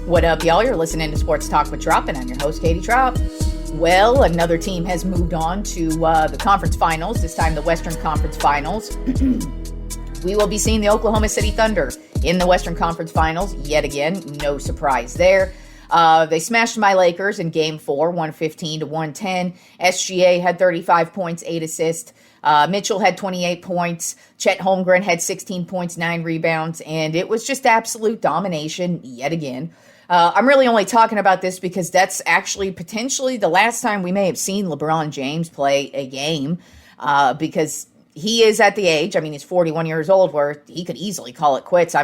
What up, y'all? You're listening to Sports Talk with Tropp, and I'm your host, Katie Tropp. Well, another team has moved on to the conference finals, this time the Western Conference Finals. We will be seeing the Oklahoma City Thunder in the Western Conference Finals yet again. No surprise there. They smashed my Lakers in Game 4, 115-110. SGA had 35 points, 8 assists. Mitchell had 28 points. Chet Holmgren had 16 points, 9 rebounds. And it was just absolute domination yet again. I'm really only talking about this because that's actually potentially the last time we may have seen LeBron James play a game because he is at the age, he's 41 years old, where he could easily call it quits. I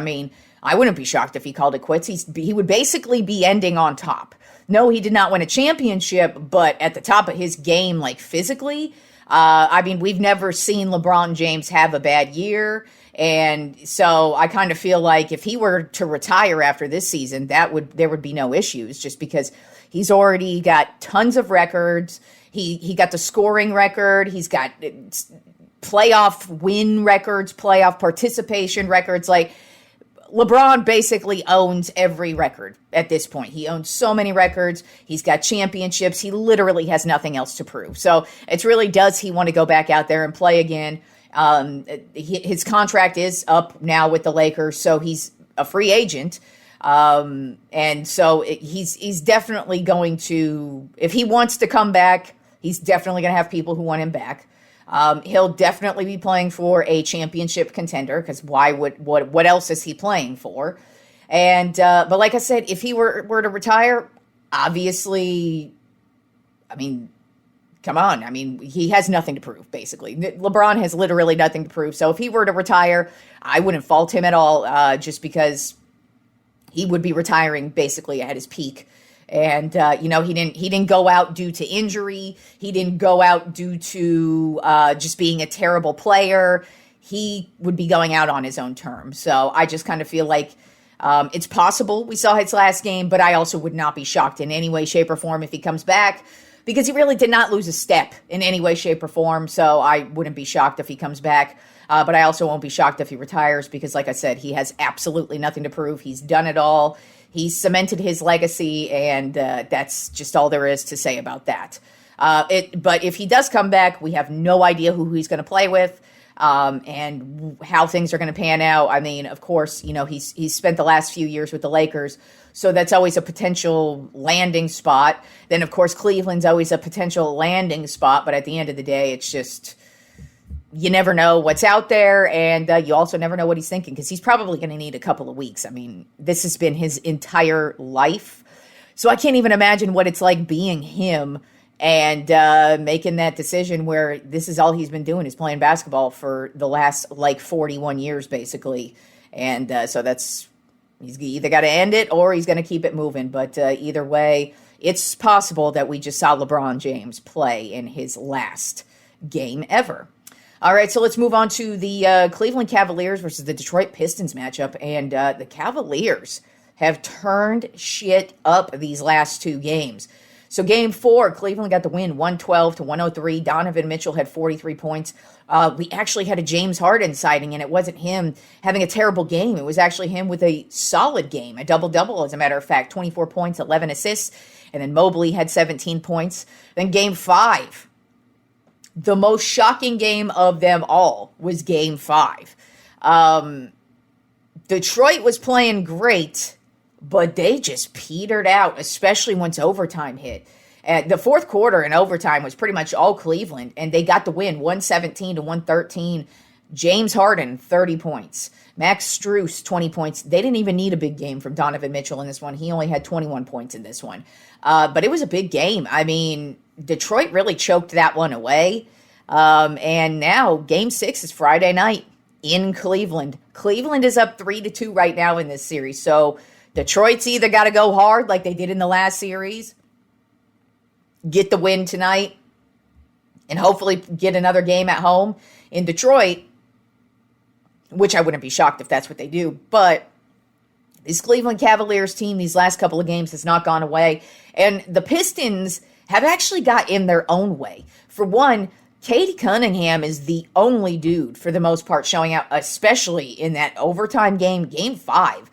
wouldn't be shocked if he called it quits. He would basically be ending on top. No, he did not win a championship, but at the top of his game, like physically, we've never seen LeBron James have a bad year. And so I kind of feel like if he were to retire after this season, there would be no issues, just because he's already got tons of records. He got the scoring record. He's got playoff win records, playoff participation records. Like, LeBron basically owns every record at this point. He owns so many records. He's got championships. He literally has nothing else to prove. So it's really, does he want to go back out there and play again? His contract is up now with the Lakers, so he's a free agent. And so he's definitely going to, if he wants to come back, he's definitely going to have people who want him back. He'll definitely be playing for a championship contender, because what else is he playing for? And, but like I said, if he were to retire, obviously, come on. He has nothing to prove, basically. LeBron has literally nothing to prove. So if he were to retire, I wouldn't fault him at all, just because he would be retiring basically at his peak. And, he didn't go out due to injury. He didn't go out due to just being a terrible player. He would be going out on his own terms. So I just kind of feel like it's possible we saw his last game, but I also would not be shocked in any way, shape, or form if he comes back, because he really did not lose a step in any way, shape, or form. So I wouldn't be shocked if he comes back. But I also won't be shocked if he retires, because, like I said, he has absolutely nothing to prove. He's done it all. He's cemented his legacy, and that's just all there is to say about that. But if he does come back, we have no idea who he's going to play with and how things are going to pan out. Of course, he's spent the last few years with the Lakers, so that's always a potential landing spot. Then, of course, Cleveland's always a potential landing spot, but at the end of the day, it's just, you never know what's out there, and you also never know what he's thinking, because he's probably going to need a couple of weeks. This has been his entire life, so I can't even imagine what it's like being him and making that decision where this is all he's been doing, is playing basketball for the last 41 years, basically. And so he's either got to end it or he's going to keep it moving. But either way, it's possible that we just saw LeBron James play in his last game ever. All right, so let's move on to the Cleveland Cavaliers versus the Detroit Pistons matchup. And the Cavaliers have turned shit up these last two games. So Game 4, Cleveland got the win, 112-103. Donovan Mitchell had 43 points. We actually had a James Harden sighting, and it wasn't him having a terrible game. It was actually him with a solid game, a double-double, as a matter of fact, 24 points, 11 assists. And then Mobley had 17 points. Then Game 5. The most shocking game of them all was Game 5. Detroit was playing great, but they just petered out, especially once overtime hit. The fourth quarter in overtime was pretty much all Cleveland, and they got the win, 117-113. James Harden, 30 points. Max Strus, 20 points. They didn't even need a big game from Donovan Mitchell in this one. He only had 21 points in this one. But it was a big game. Detroit really choked that one away. And now Game 6 is Friday night in Cleveland. Cleveland is up 3-2 right now in this series. So Detroit's either got to go hard like they did in the last series, get the win tonight, and hopefully get another game at home in Detroit, which I wouldn't be shocked if that's what they do. But this Cleveland Cavaliers team, these last couple of games, has not gone away. And the Pistons have actually got in their own way. For one, Cade Cunningham is the only dude, for the most part, showing out, especially in that overtime game, Game 5.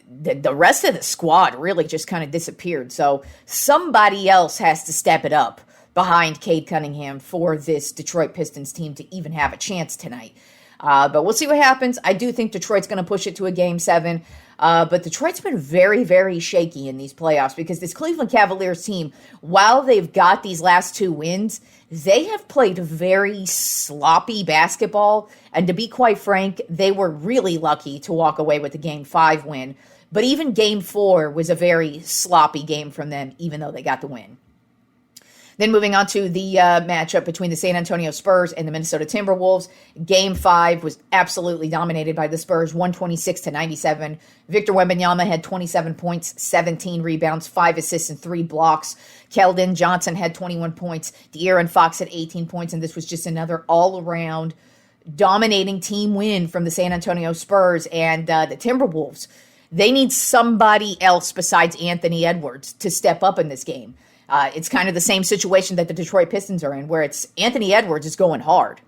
the rest of the squad really just kind of disappeared. So somebody else has to step it up behind Cade Cunningham for this Detroit Pistons team to even have a chance tonight. But we'll see what happens. I do think Detroit's going to push it to a Game 7. But Detroit's been very, very shaky in these playoffs because this Cleveland Cavaliers team, while they've got these last 2 wins, they have played very sloppy basketball. And to be quite frank, they were really lucky to walk away with the Game 5 win. But even Game 4 was a very sloppy game from them, even though they got the win. Then moving on to the matchup between the San Antonio Spurs and the Minnesota Timberwolves. Game 5 was absolutely dominated by the Spurs, 126-97. Victor Wembanyama had 27 points, 17 rebounds, 5 assists, and 3 blocks. Keldon Johnson had 21 points. De'Aaron Fox had 18 points, and this was just another all-around dominating team win from the San Antonio Spurs. And the Timberwolves, they need somebody else besides Anthony Edwards to step up in this game. It's kind of the same situation that the Detroit Pistons are in, where it's Anthony Edwards is going hard,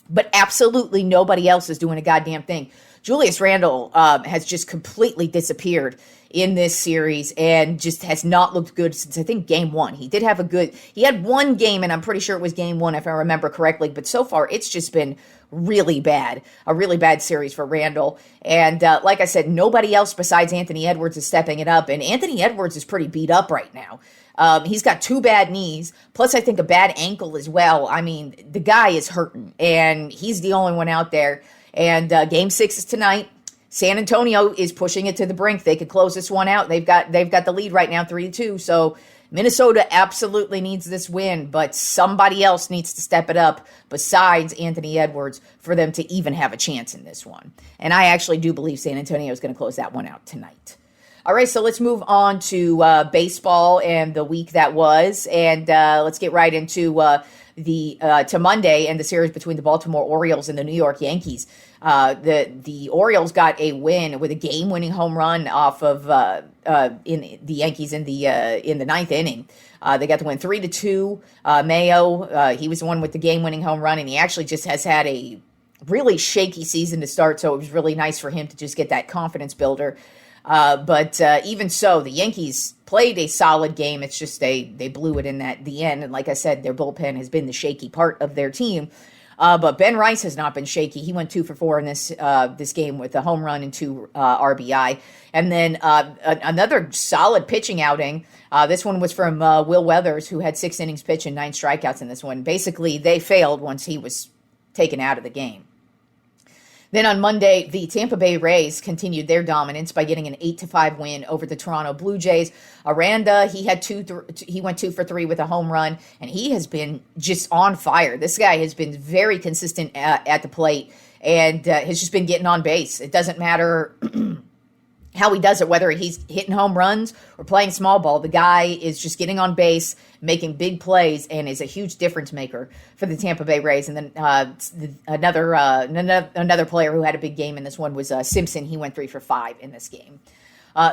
but absolutely nobody else is doing a goddamn thing. Julius Randle has just completely disappeared in this series and just has not looked good since, I think, Game 1. He had one game, and I'm pretty sure it was Game 1 if I remember correctly, but so far it's just been really bad, a really bad series for Randle. And like I said, nobody else besides Anthony Edwards is stepping it up, and Anthony Edwards is pretty beat up right now. He's got 2 bad knees, plus I think a bad ankle as well. I mean, the guy is hurting, and he's the only one out there. And Game 6 is tonight. San Antonio is pushing it to the brink. They could close this one out. They've got the lead right now, 3-2. So Minnesota absolutely needs this win, but somebody else needs to step it up besides Anthony Edwards for them to even have a chance in this one. And I actually do believe San Antonio is going to close that one out tonight. All right, so let's move on to baseball and the week that was, and let's get right into to Monday and the series between the Baltimore Orioles and the New York Yankees. The Orioles got a win with a game-winning home run off of in the Yankees in the ninth inning. They got the win 3-2. Mayo, he was the one with the game-winning home run, and he actually just has had a really shaky season to start, so it was really nice for him to just get that confidence builder. But even so, the Yankees played a solid game. It's just they blew it in the end. And like I said, their bullpen has been the shaky part of their team. But Ben Rice has not been shaky. He went 2 for 4 in this game with a home run and 2 RBI. And then another solid pitching outing. This one was from Will Weathers, who had 6 innings pitched and 9 strikeouts in this one. Basically, they failed once he was taken out of the game. Then on Monday, the Tampa Bay Rays continued their dominance by getting an 8-5 win over the Toronto Blue Jays. Aranda, he went 2 for 3 with a home run, and he has been just on fire. This guy has been very consistent at the plate and has just been getting on base. It doesn't matter how he does it, whether he's hitting home runs or playing small ball. The guy is just getting on base, making big plays, and is a huge difference maker for the Tampa Bay Rays. And then another player who had a big game in this one was Simpson. He went 3 for 5 in this game.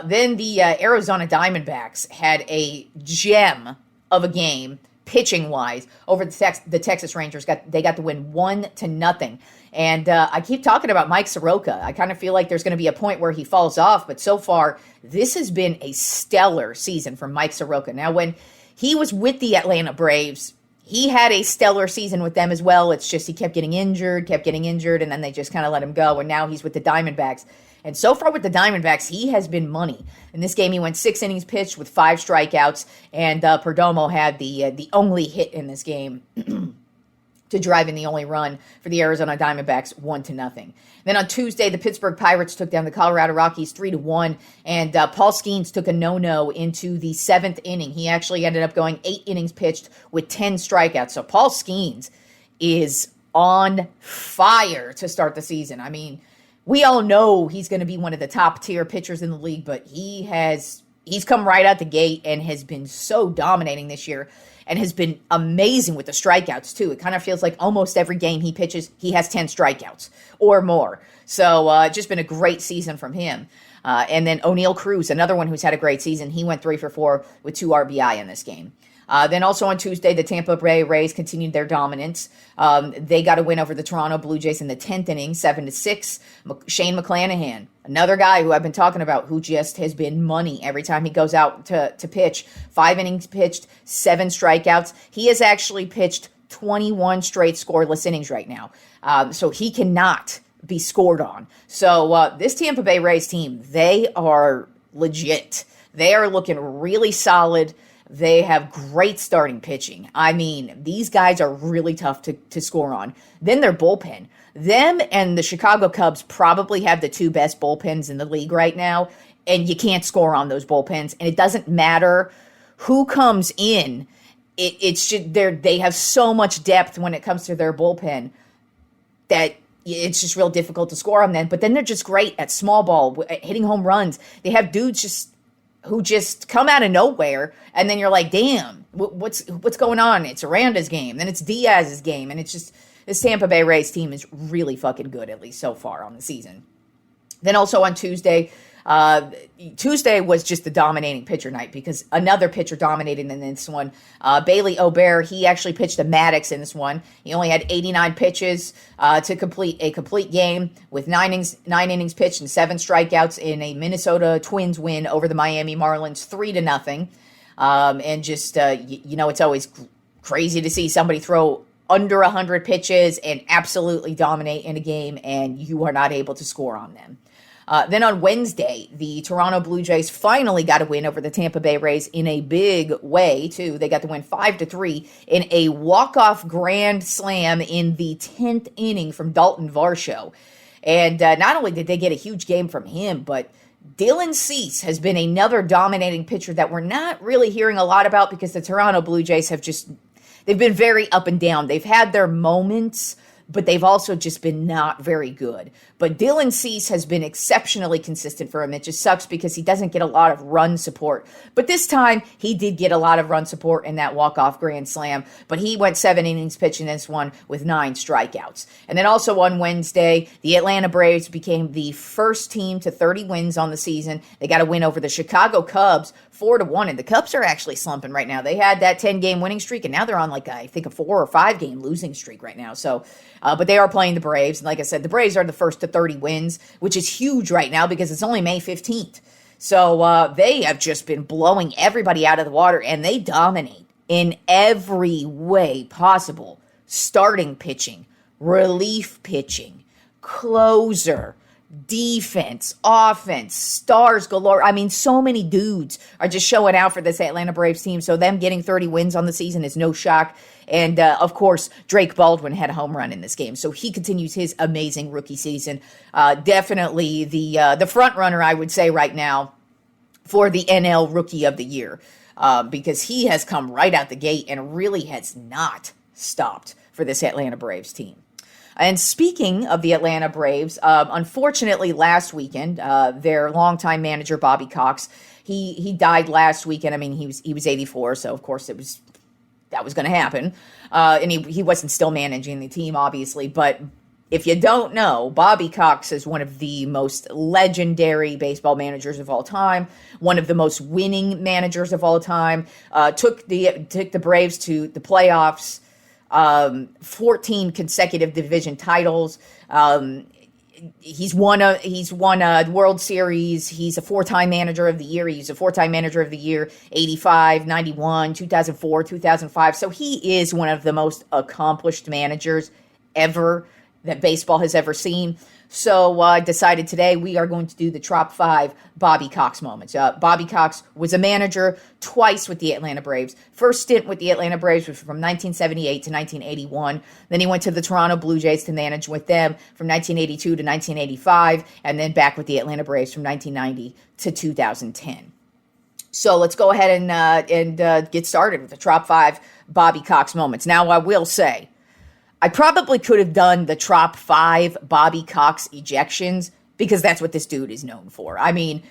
Then the Arizona Diamondbacks had a gem of a game, pitching-wise, over the Texas Rangers. They got the win 1-0. And I keep talking about Mike Soroka. I kind of feel like there's going to be a point where he falls off, but so far, this has been a stellar season for Mike Soroka. Now, when he was with the Atlanta Braves, he had a stellar season with them as well. It's just he kept getting injured, and then they just kind of let him go, and now he's with the Diamondbacks. And so far with the Diamondbacks, he has been money. In this game, he went 6 innings pitched with 5 strikeouts, and Perdomo had the only hit in this game to drive in the only run for the Arizona Diamondbacks, 1-0. Then on Tuesday, the Pittsburgh Pirates took down the Colorado Rockies 3-1, and Paul Skeens took a no-no into the 7th inning. He actually ended up going 8 innings pitched with 10 strikeouts. So Paul Skeens is on fire to start the season. I mean, we all know he's going to be one of the top-tier pitchers in the league, but he's come right out the gate and has been so dominating this year and has been amazing with the strikeouts, too. It kind of feels like almost every game he pitches, he has 10 strikeouts or more. So just been a great season from him. And then O'Neal Cruz, another one who's had a great season. He went 3 for 4 with 2 RBI in this game. Then also on Tuesday, the Tampa Bay Rays continued their dominance. They got a win over the Toronto Blue Jays in the 10th inning, 7-6. Shane McClanahan, another guy who I've been talking about, who just has been money every time he goes out to pitch. 5 innings pitched, 7 strikeouts. He has actually pitched 21 straight scoreless innings right now. So he cannot be scored on. So this Tampa Bay Rays team, they are legit. They are looking really solid. They have great starting pitching. I mean, these guys are really tough to score on. Then their bullpen. Them and the Chicago Cubs probably have the 2 best bullpens in the league right now, and you can't score on those bullpens. And it doesn't matter who comes in. It's just they have so much depth when it comes to their bullpen that it's just real difficult to score on them. But then they're just great at small ball, hitting home runs. They have dudes who just come out of nowhere, and then you're like, damn, what's going on? It's Aranda's game, then it's Diaz's game, and it's just, this Tampa Bay Rays team is really fucking good, at least so far on the season. Then also on Tuesday was just the dominating pitcher night because another pitcher dominated in this one. Bailey O'Bear, he actually pitched a Maddox in this one. He only had 89 pitches to complete a complete game with 9 innings pitched and 7 strikeouts in a Minnesota Twins win over the Miami Marlins 3-0. And just, it's always crazy to see somebody throw under 100 pitches and absolutely dominate in a game, and you are not able to score on them. Then on Wednesday, the Toronto Blue Jays finally got a win over the Tampa Bay Rays in a big way, too. They got the win 5-3 in a walk-off grand slam in the 10th inning from Dalton Varsho. And not only did they get a huge game from him, but Dylan Cease has been another dominating pitcher that we're not really hearing a lot about because the Toronto Blue Jays they've been very up and down. They've had their moments, but they've also just been not very good. But Dylan Cease has been exceptionally consistent for him. It just sucks because he doesn't get a lot of run support. But this time, he did get a lot of run support in that walk-off grand slam. But he went 7 innings pitching this one with 9 strikeouts. And then also on Wednesday, the Atlanta Braves became the first team to 30 wins on the season. They got a win over the Chicago Cubs 4-1. And the Cubs are actually slumping right now. They had that 10-game winning streak, and now they're on I think a 4 or 5 game losing streak right now. So, but they are playing the Braves. And like I said, the Braves are the first to 30 wins, which is huge right now because it's only May 15th. So they have just been blowing everybody out of the water, and they dominate in every way possible. Starting pitching, relief pitching, closer, defense, offense, stars galore. I mean, so many dudes are just showing out for this Atlanta Braves team. So them getting 30 wins on the season is no shock. And, of course, Drake Baldwin had a home run in this game. So he continues his amazing rookie season. Definitely the front runner, I would say, right now for the NL Rookie of the Year. Because he has come right out the gate and really has not stopped for this Atlanta Braves team. And speaking of the Atlanta Braves, unfortunately last weekend, their longtime manager, Bobby Cox, he died last weekend. I mean, he was 84, so of course that was going to happen. And he wasn't still managing the team, obviously. But if you don't know, Bobby Cox is one of the most legendary baseball managers of all time, one of the most winning managers of all time, took the Braves to the playoffs, 14 consecutive division titles. He's won a World Series. He's a 4-time manager of the year. He's a 4-time manager of the year, 85, 91, 2004, 2005. So he is one of the most accomplished managers ever that baseball has ever seen. So I decided today we are going to do the Tropp 5 Bobby Cox moments. Bobby Cox was a manager twice with the Atlanta Braves. First stint with the Atlanta Braves was from 1978 to 1981. Then he went to the Toronto Blue Jays to manage with them from 1982 to 1985, and then back with the Atlanta Braves from 1990 to 2010. So let's go ahead and get started with the Tropp 5 Bobby Cox moments. Now, I will say, I probably could have done the Tropp 5 Bobby Cox ejections because that's what this dude is known for. I mean,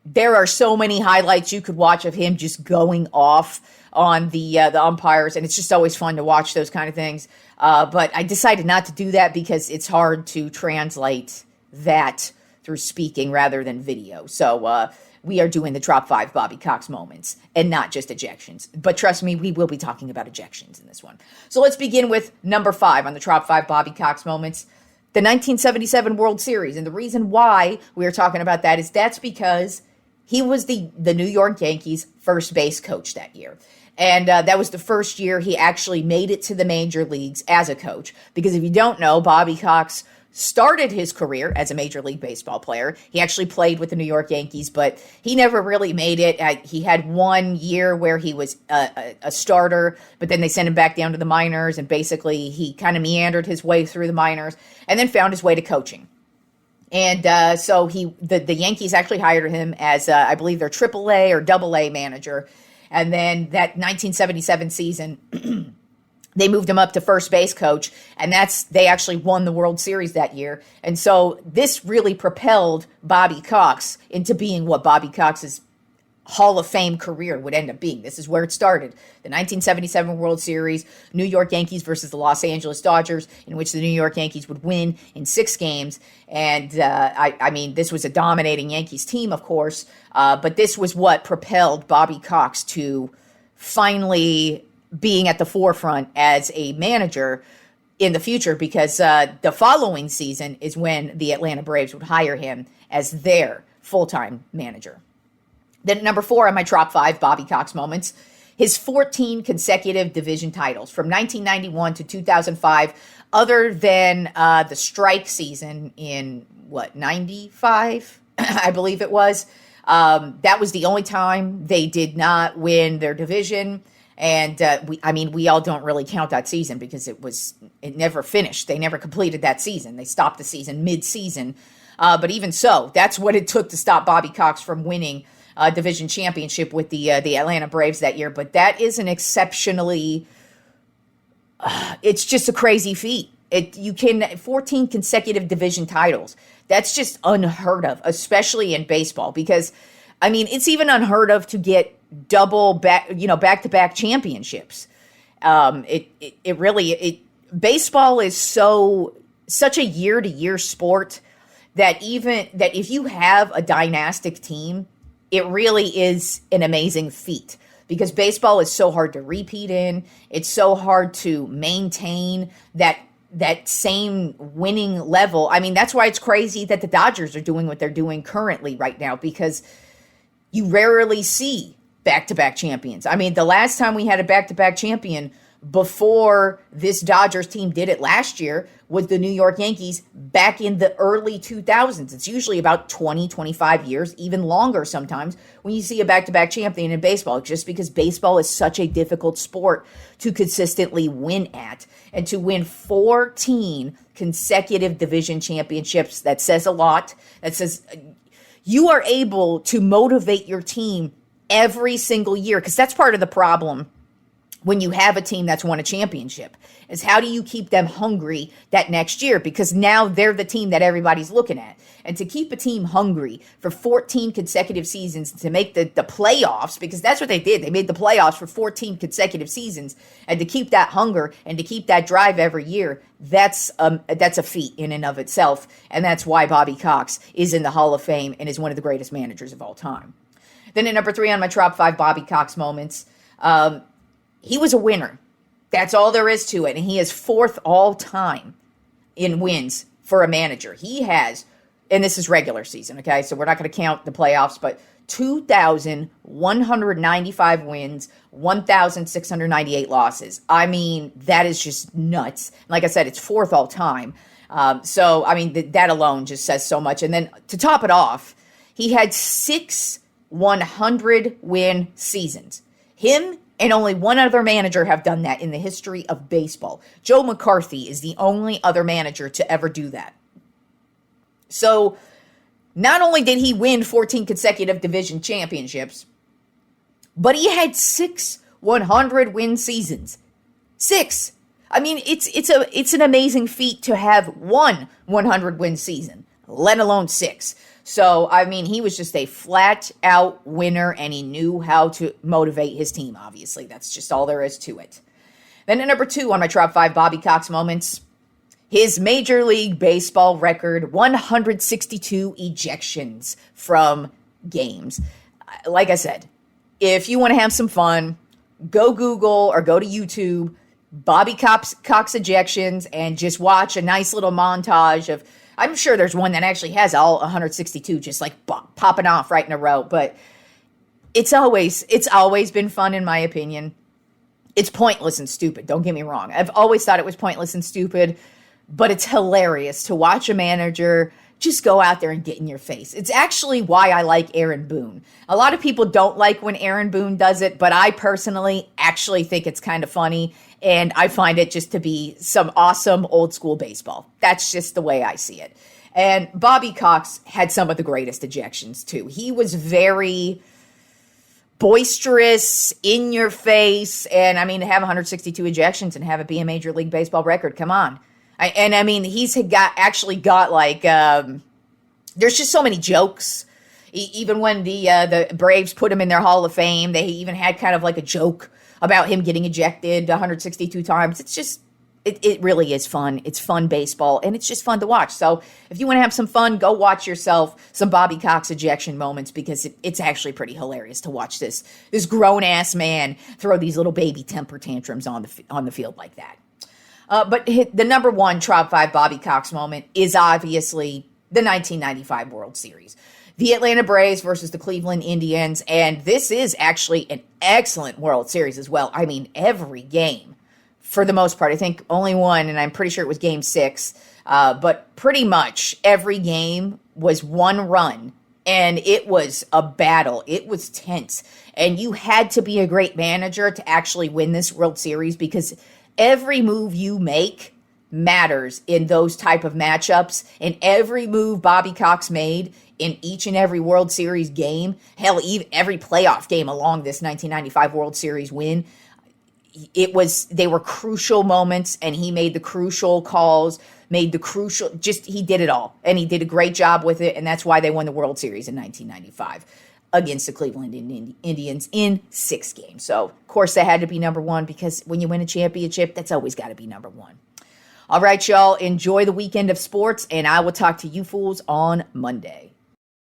there are so many highlights you could watch of him just going off on the umpires, and it's just always fun to watch those kind of things. But I decided not to do that because it's hard to translate that through speaking rather than video. So we are doing the Trop 5 Bobby Cox moments and not just ejections. But trust me, we will be talking about ejections in this one. So let's begin with number 5 on the Trop 5 Bobby Cox moments, the 1977 World Series. And the reason why we are talking about that is that's because he was the New York Yankees first base coach that year. And that was the first year he actually made it to the major leagues as a coach. Because if you don't know, Bobby Cox started his career as a Major League Baseball player. He actually played with the New York Yankees, but he never really made it. He had 1 year where he was a starter, but then they sent him back down to the minors, and basically he kind of meandered his way through the minors and then found his way to coaching. And so the Yankees actually hired him as, I believe, their AAA or AA manager. And then that 1977 season, they moved him up to first base coach, and they actually won the World Series that year. And so this really propelled Bobby Cox into being what Bobby Cox's Hall of Fame career would end up being. This is where it started. The 1977 World Series, New York Yankees versus the Los Angeles Dodgers, in which the New York Yankees would win in 6 games. And I mean, this was a dominating Yankees team, of course, but this was what propelled Bobby Cox to finally being at the forefront as a manager in the future, because the following season is when the Atlanta Braves would hire him as their full-time manager. Then number 4 on my Trop 5 Bobby Cox moments, his 14 consecutive division titles from 1991 to 2005, other than the strike season in, 95, I believe it was. That was the only time they did not win their division. And we all don't really count that season because it never finished. They never completed that season. They stopped the season mid-season. But even so, that's what it took to stop Bobby Cox from winning division championship with the Atlanta Braves that year. But that is an exceptionally, it's just a crazy feat. 14 consecutive division titles. That's just unheard of, especially in baseball, because I mean, it's even unheard of to get back-to-back championships. Baseball is such a year-to-year sport that if you have a dynastic team, it really is an amazing feat, because baseball is so hard to repeat in. It's so hard to maintain that same winning level. I mean, that's why it's crazy that the Dodgers are doing what they're doing currently right now, because you rarely see back-to-back champions. I mean, the last time we had a back-to-back champion before this Dodgers team did it last year was the New York Yankees back in the early 2000s. It's usually about 20, 25 years, even longer sometimes, when you see a back-to-back champion in baseball, just because baseball is such a difficult sport to consistently win at. And to win 14 consecutive division championships, that says a lot. That says you are able to motivate your team every single year, because that's part of the problem when you have a team that's won a championship, is how do you keep them hungry that next year? Because now they're the team that everybody's looking at. And to keep a team hungry for 14 consecutive seasons, to make the playoffs, because that's what they did. They made the playoffs for 14 consecutive seasons. And to keep that hunger and to keep that drive every year, that's a feat in and of itself. And that's why Bobby Cox is in the Hall of Fame and is one of the greatest managers of all time. Then at number 3 on my Trop 5 Bobby Cox moments, he was a winner. That's all there is to it. And he is 4th all time in wins for a manager. He has, and this is regular season, okay? So we're not going to count the playoffs, but 2,195 wins, 1,698 losses. I mean, that is just nuts. Like I said, it's 4th all time. So, I mean, that alone just says so much. And then to top it off, he had 6 100-win seasons. Him and only one other manager have done that in the history of baseball. Joe McCarthy is the only other manager to ever do that. So not only did he win 14 consecutive division championships, but he had 6 100-win seasons. 6. I mean, it's an amazing feat to have one 100-win season, let alone 6. So, I mean, he was just a flat-out winner, and he knew how to motivate his team, obviously. That's just all there is to it. Then at number 2 on my Trop 5 Bobby Cox moments, his Major League Baseball record, 162 ejections from games. Like I said, if you want to have some fun, go Google or go to YouTube, Bobby Cox ejections, and just watch a nice little montage of, I'm sure there's one that actually has all 162 just like popping off right in a row, but it's always been fun in my opinion. It's pointless and stupid, don't get me wrong. I've always thought it was pointless and stupid, but it's hilarious to watch a manager just go out there and get in your face. It's actually why I like Aaron Boone. A lot of people don't like when Aaron Boone does it, but I personally actually think it's kind of funny, and I find it just to be some awesome old school baseball. That's just the way I see it. And Bobby Cox had some of the greatest ejections too. He was very boisterous, in your face, and I mean, to have 162 ejections and have it be a Major League Baseball record, come on. I mean, he's got like, there's just so many jokes. Even when the Braves put him in their Hall of Fame, they even had kind of like a joke about him getting ejected 162 times. It's just, it really is fun. It's fun baseball, and it's just fun to watch. So if you want to have some fun, go watch yourself some Bobby Cox ejection moments, because it's actually pretty hilarious to watch this grown-ass man throw these little baby temper tantrums on the field like that. But the number one Trop 5 Bobby Cox moment is obviously the 1995 World Series. The Atlanta Braves versus the Cleveland Indians, and this is actually an excellent World Series as well. I mean, every game, for the most part, I think only one, and I'm pretty sure it was Game 6, but pretty much every game was one run, and it was a battle. It was tense, and you had to be a great manager to actually win this World Series, because every move you make matters in those type of matchups, and every move Bobby Cox made in each and every World Series game, hell, even every playoff game along this 1995 World Series win, they were crucial moments, and he made the crucial calls, he did it all, and he did a great job with it, and that's why they won the World Series in 1995. Against the Cleveland Indians in 6 games. So, of course, that had to be number one, because when you win a championship, that's always got to be number one. All right, y'all, enjoy the weekend of sports, and I will talk to you fools on Monday.